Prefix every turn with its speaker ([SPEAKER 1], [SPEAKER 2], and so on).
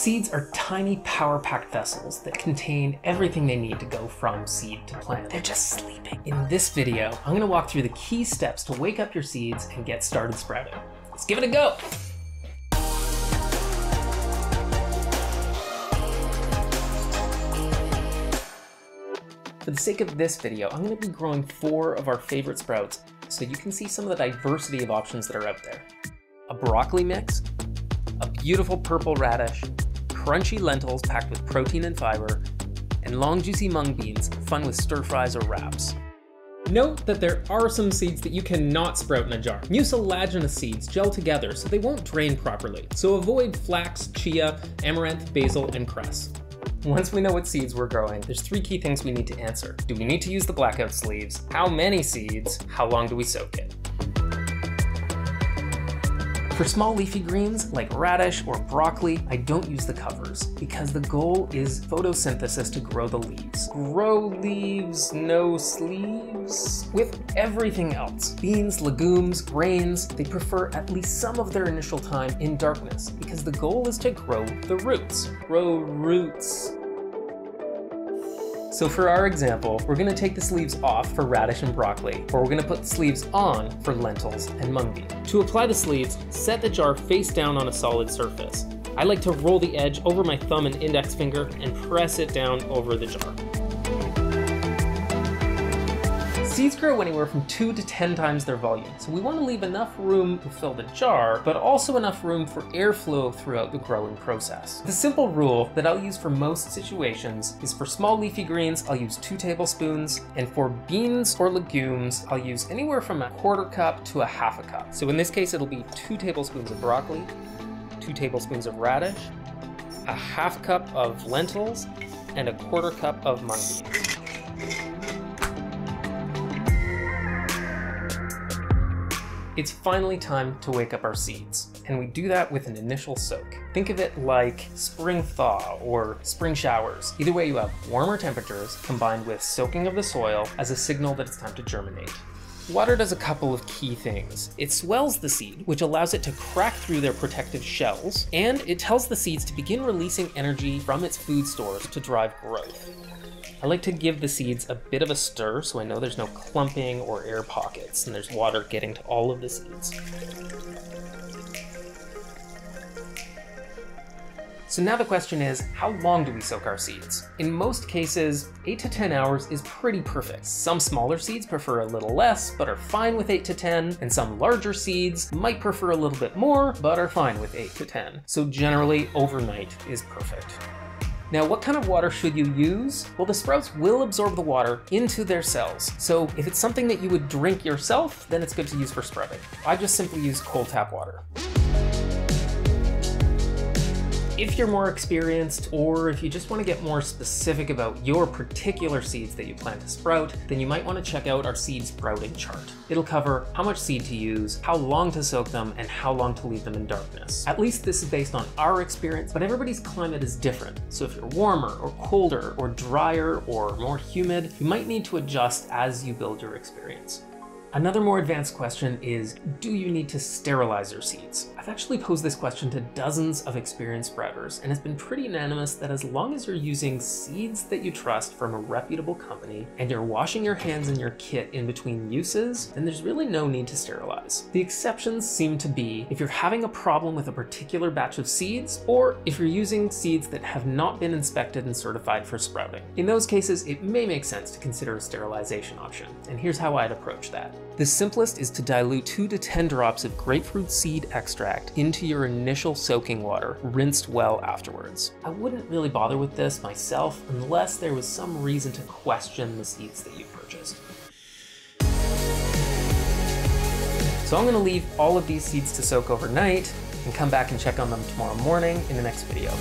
[SPEAKER 1] Seeds are tiny power-packed vessels that contain everything they need to go from seed to plant. They're just sleeping. In this video, I'm gonna walk through the key steps to wake up your seeds and get started sprouting. Let's give it a go. For the sake of this video, I'm going to be growing 4 of our favorite sprouts so you can see some of the diversity of options that are out there. A broccoli mix, a beautiful purple radish, crunchy lentils packed with protein and fiber, and long juicy mung beans, fun with stir fries or wraps. Note that there are some seeds that you cannot sprout in a jar. Mucilaginous seeds gel together so they won't drain properly, so avoid flax, chia, amaranth, basil, and cress. Once we know what seeds we're growing, there's 3 key things we need to answer. Do we need to use the blackout sleeves? How many seeds? How long do we soak it? For small leafy greens like radish or broccoli, I don't use the covers because the goal is photosynthesis to grow the leaves. Grow leaves, no sleeves? With everything else, beans, legumes, grains, they prefer at least some of their initial time in darkness because the goal is to grow the roots. Grow roots. So for our example, we're gonna take the sleeves off for radish and broccoli, or we're gonna put the sleeves on for lentils and mung bean. To apply the sleeves, set the jar face down on a solid surface. I like to roll the edge over my thumb and index finger and press it down over the jar. Seeds grow anywhere from 2 to 10 times their volume, so we want to leave enough room to fill the jar, but also enough room for airflow throughout the growing process. The simple rule that I'll use for most situations is for small leafy greens, I'll use 2 tablespoons, and for beans or legumes, I'll use anywhere from 1/4 cup to 1/2 cup. So in this case, it'll be 2 tablespoons of broccoli, 2 tablespoons of radish, 1/2 cup of lentils, and 1/4 cup of mung beans. It's finally time to wake up our seeds, and we do that with an initial soak. Think of it like spring thaw or spring showers. Either way, you have warmer temperatures combined with soaking of the soil as a signal that it's time to germinate. Water does a couple of key things. It swells the seed, which allows it to crack through their protective shells, and it tells the seeds to begin releasing energy from its food stores to drive growth. I like to give the seeds a bit of a stir so I know there's no clumping or air pockets and there's water getting to all of the seeds. So now the question is, how long do we soak our seeds? In most cases, 8 to 10 hours is pretty perfect. Some smaller seeds prefer a little less, but are fine with 8 to 10, and some larger seeds might prefer a little bit more, but are fine with 8 to 10. So generally, overnight is perfect. Now, what kind of water should you use? Well, the sprouts will absorb the water into their cells. So if it's something that you would drink yourself, then it's good to use for sprouting. I just simply use cold tap water. If you're more experienced, or if you just want to get more specific about your particular seeds that you plan to sprout, then you might want to check out our seed sprouting chart. It'll cover how much seed to use, how long to soak them, and how long to leave them in darkness. At least this is based on our experience, but everybody's climate is different. So if you're warmer, or colder, or drier, or more humid, you might need to adjust as you build your experience. Another more advanced question is, do you need to sterilize your seeds? I've actually posed this question to dozens of experienced sprouters, and it's been pretty unanimous that as long as you're using seeds that you trust from a reputable company, and you're washing your hands and your kit in between uses, then there's really no need to sterilize. The exceptions seem to be if you're having a problem with a particular batch of seeds, or if you're using seeds that have not been inspected and certified for sprouting. In those cases, it may make sense to consider a sterilization option, and here's how I'd approach that. The simplest is to dilute 2 to 10 drops of grapefruit seed extract into your initial soaking water, rinsed well afterwards. I wouldn't really bother with this myself unless there was some reason to question the seeds that you purchased. So I'm going to leave all of these seeds to soak overnight and come back and check on them tomorrow morning in the next video.